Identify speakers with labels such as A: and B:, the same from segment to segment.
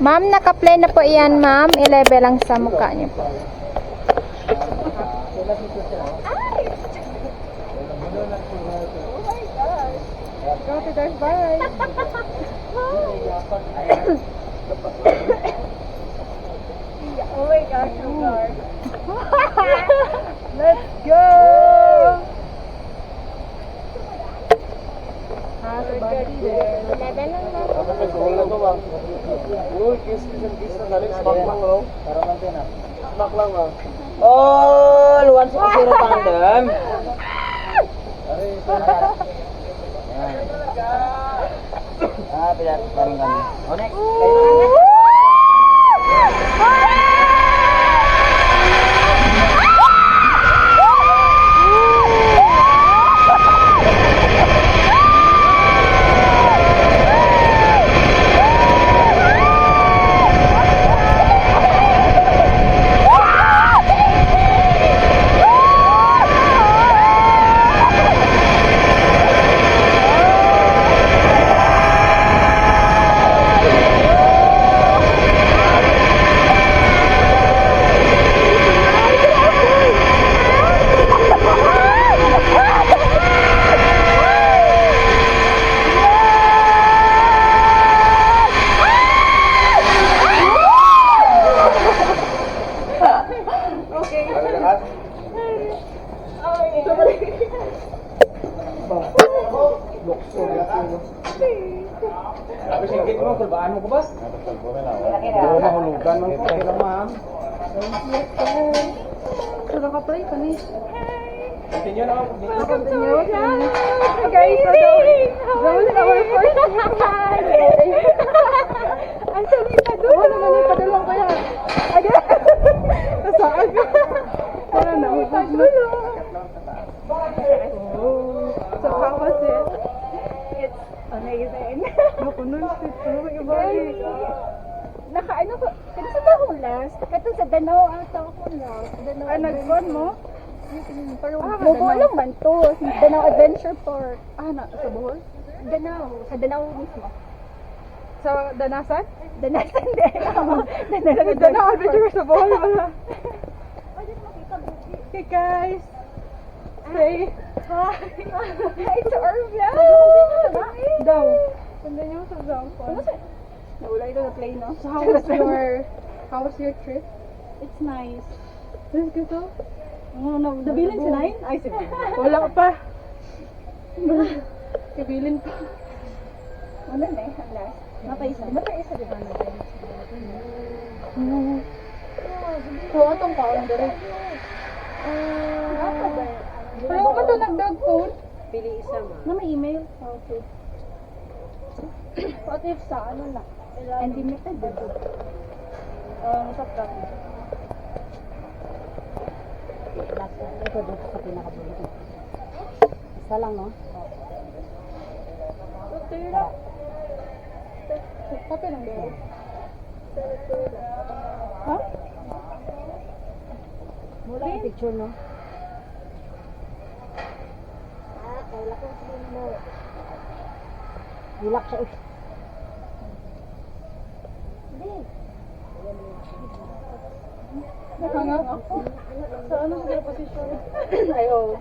A: Ma'am, naka-play na po iyan, ma'am. I-level lang sa mukha niyo po.
B: Go to Darth Bye. Oh my gosh, Lord. Let's go! Already there.
A: Level lang, ma'am.
C: Oh, luan sa kasiro tandem. Ah, bilang bareng kami. Onek.
D: Sabi singkit mo, kulbaan mo ko ba? Oo, mahulugan mo ko. Kaya ma'am.
B: So, naka-play ka ni.
D: Continue na ako.
B: Continue. Guys, so that was our first time. Ang sabi pa doon. Wala na may padulong ko yan. Again. Nasaan ka? Wala na. Padulong. So, how was it? It's amazing. Nakunan siya. Oh my God.
A: Naka-ano ko, kaya sa tahong last, kaya sa Danao ata ako last. Danao
B: Ay, nag-fun mo?
A: Pero
B: Ah,
A: Bobo
B: Danao.
A: lang man to. Danao Adventure Park.
B: Ah, sa Bohol?
A: Danao. Sa Danao mismo.
B: Sa Danasan?
A: Danasan din. Danao
B: Danao Adventure sa Bohol wala. Hey guys! Say hi!
A: Hi to our vlog!
B: Daw. Punta niyo sa Zamfon.
A: Wala ito na play, no?
B: So how was your trip?
A: It's nice.
B: Let's go to.
A: Oh, no. Nabilin si Nine? Ay, sige.
B: Wala pa. Kabilin pa.
A: Ano na eh, ang last. Mataisa. Mataisa, di ba?
B: So, atong kaon dere.
A: Apa ba?
B: Wala ko ba ito nag-dog phone?
A: Na may email? Okay. What if sa ano na? Unlimited dito.
B: Sa plan.
C: Ito dito sa pinakabulit. Isa lang, no?
B: Pati lang dere.
A: Ha?
C: Wala yung picture, no?
A: Wala ko sabihin mo.
C: Hilak siya.
B: Nakangat ako. Sa ano siguro position? Ay, oo.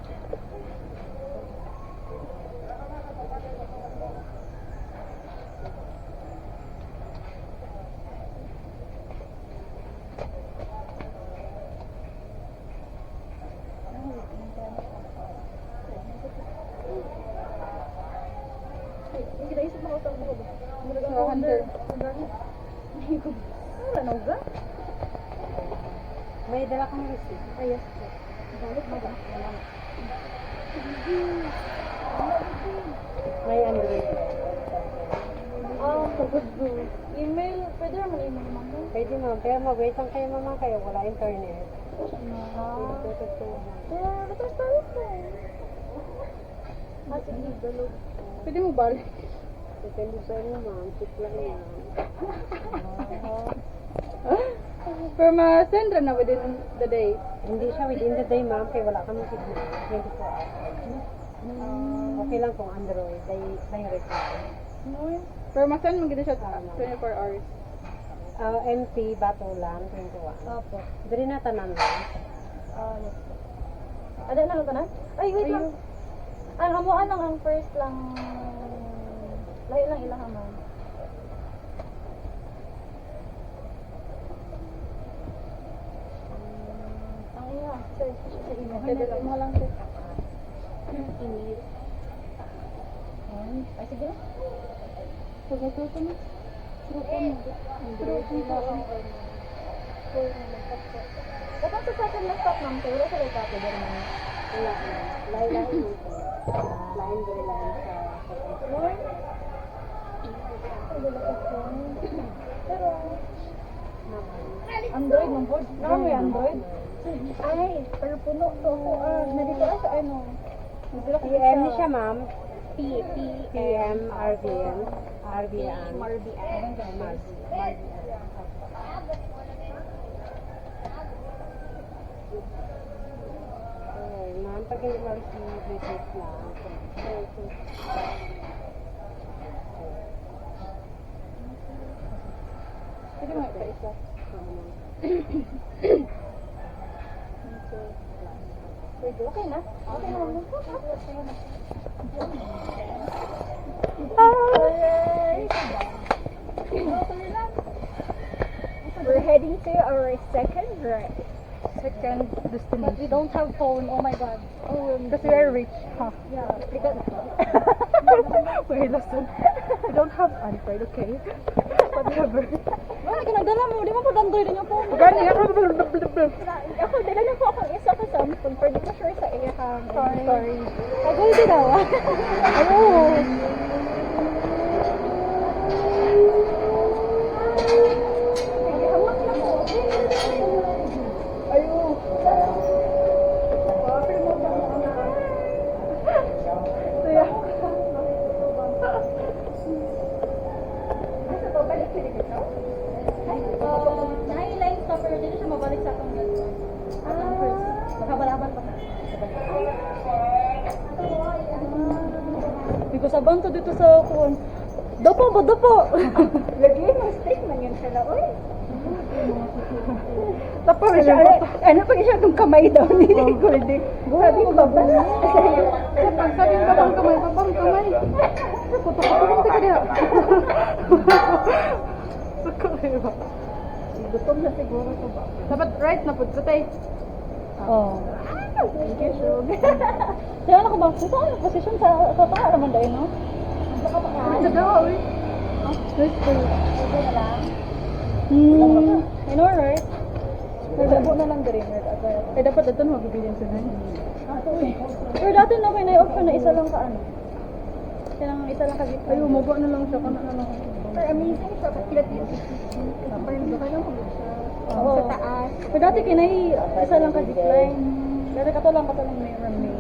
B: Sa Hunter.
A: Ano ba?
C: May dala kang receipt.
A: Ay, yes. Balik mo ba?
C: May Android.
A: Pagod mo. Email, pwede naman email naman.
C: Pwede ma'am, pero mag-wait lang kayo mama kayo. Wala internet.
A: Lakas tayo po. Sige, dalo.
B: Pwede mo balik.
C: Depende sa inyo ma'am. Check lang yan.
B: Pero ma-send rin na within the day.
C: Hindi siya within the day ma'am. Kaya wala kami signal. 24 hours. Okay lang kung Android. Direct lang.
B: No. Pero ma-send mo gina siya 24 hours.
C: MT Batulan 21.
A: Opo.
C: Diri na tanan lang.
A: Yes. Ada na lang Ay, wait lang. Ang hamuan lang ang first lang. Layo lang ilang hamuan. Ang iya, sir, sa email. Pwede mo lang sir. Email. Ay, sige na. Pagkatuto mo. Dapat sa second na stop ma'am, wala sa lay copy din naman.
C: Wala na. Lain-lain mo ito. Lain diri lain sa
A: Lord? Pero, Android ng board. May Android? Ay, pero puno to ako. Nandito sa ano.
C: PM ni siya, ma'am. PM, RVN. RVN.
A: Marbian.
C: Okay, ma'am, pag hindi ma-receive, visit lang.
A: Pwede mo ito isa. Wait, okay na? Okay na naman. We're heading to our second destination. But we don't have phone. Oh my god.
B: Because we are rich, huh?
A: Yeah. Because
B: We're listen. We don't have Android, okay? Whatever.
A: Wala ginagdala mo. Di mo pa Android niyo po.
B: Gani,
A: Ako, dala na po akong isa ka Samsung. Pero di ko sure sa iya ka.
B: Sorry.
A: Agol din daw.
B: Oh.
A: Nahilain sa pero dito siya mabalik sa akong ganito. Maghabal-habal pa.
B: Hindi ko sabang to dito sa kuwan. Dopo ba, dopo?
A: Lagi mo statement yun sila. Uy.
B: Dopo ba siya?
A: Ano pag siya itong kamay daw ni Goldie? Sabi ko ba ba?
B: Sabi ko babang kamay. Puto-puto ka diha. Sakay ba?
A: Gutom na siguro ko ba?
B: Dapat right na po sa tay.
A: Oh. Thank you, Shug. Kaya ako ba? Ito ang position sa paa naman dahil, no?
B: Sa dawa, uy.
A: Nice po. Ito na lang. I know, right?
B: Nagdabo na lang din. Eh, dapat ito na mabibilin sa nan.
A: Pero dati na okay na i-option na isa lang ka ano. Kailangan isa lang ka dito.
B: Ay, umaba na lang siya. Kana na lang.
A: Pero amazing siya. Pakilat yun.
B: Tapos, baka lang kung siya.
A: Oo. Sa taas. Pero dati kinay isa lang ka zipline. Dati kato lang may remain.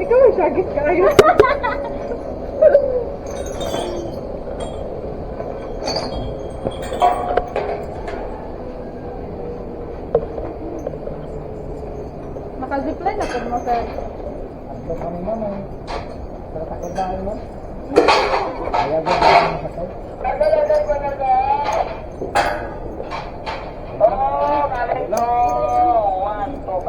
B: Ikaw ay sagit ka ayun. Maka-zipline na po mo, sir.
D: Ando kami naman. Tatakot mo. Kaya ba ang sakay? Hello! 1, 2, 5.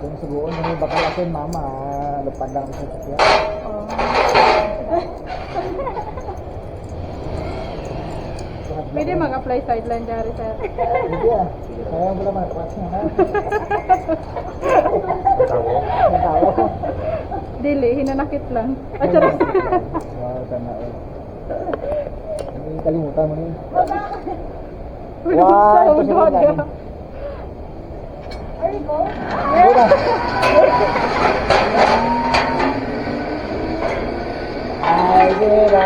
D: Kung subuon mo yung bakal akin, mama, lupad lang sa sakya.
B: Pwede mag-apply sideline dyan, sir.
D: Hindi ah. Kaya mo naman, watch nga ha. Ang tawo.
B: Dili, hinanakit lang. Ah, charot.
D: Wow, sana all. Hindi kalimutan mo yun.
B: Uy,
D: One,
B: gusto,
D: two,
B: wag
D: three,
B: ka.
A: Are you go?
D: Mira. Ay, mira.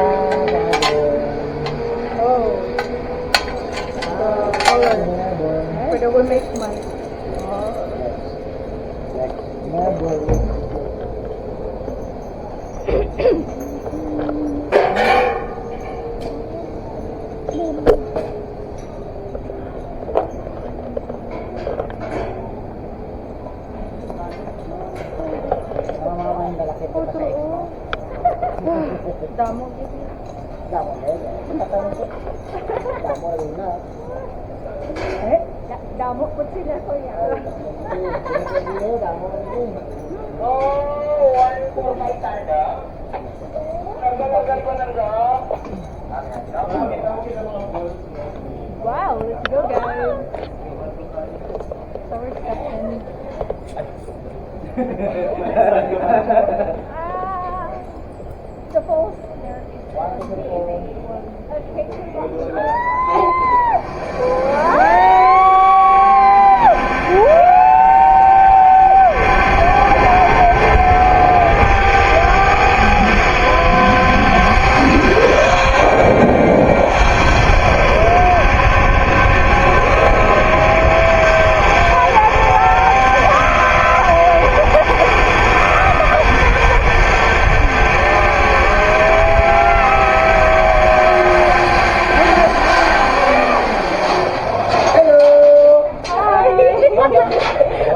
B: Oh. Pwede ko make money.
D: Never.
A: Damo gitu.
B: Damo na yun. Tatanong ko. Damo rin na.
A: Damo po sila ko yan.
B: Damo rin.
A: Wow, let's go guys. So we're stepping. The post there is a picture.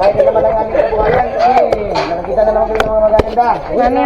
B: Buhay na naman ang aming kabuhayan kasi nakikita na naman kayo ng mga magaganda.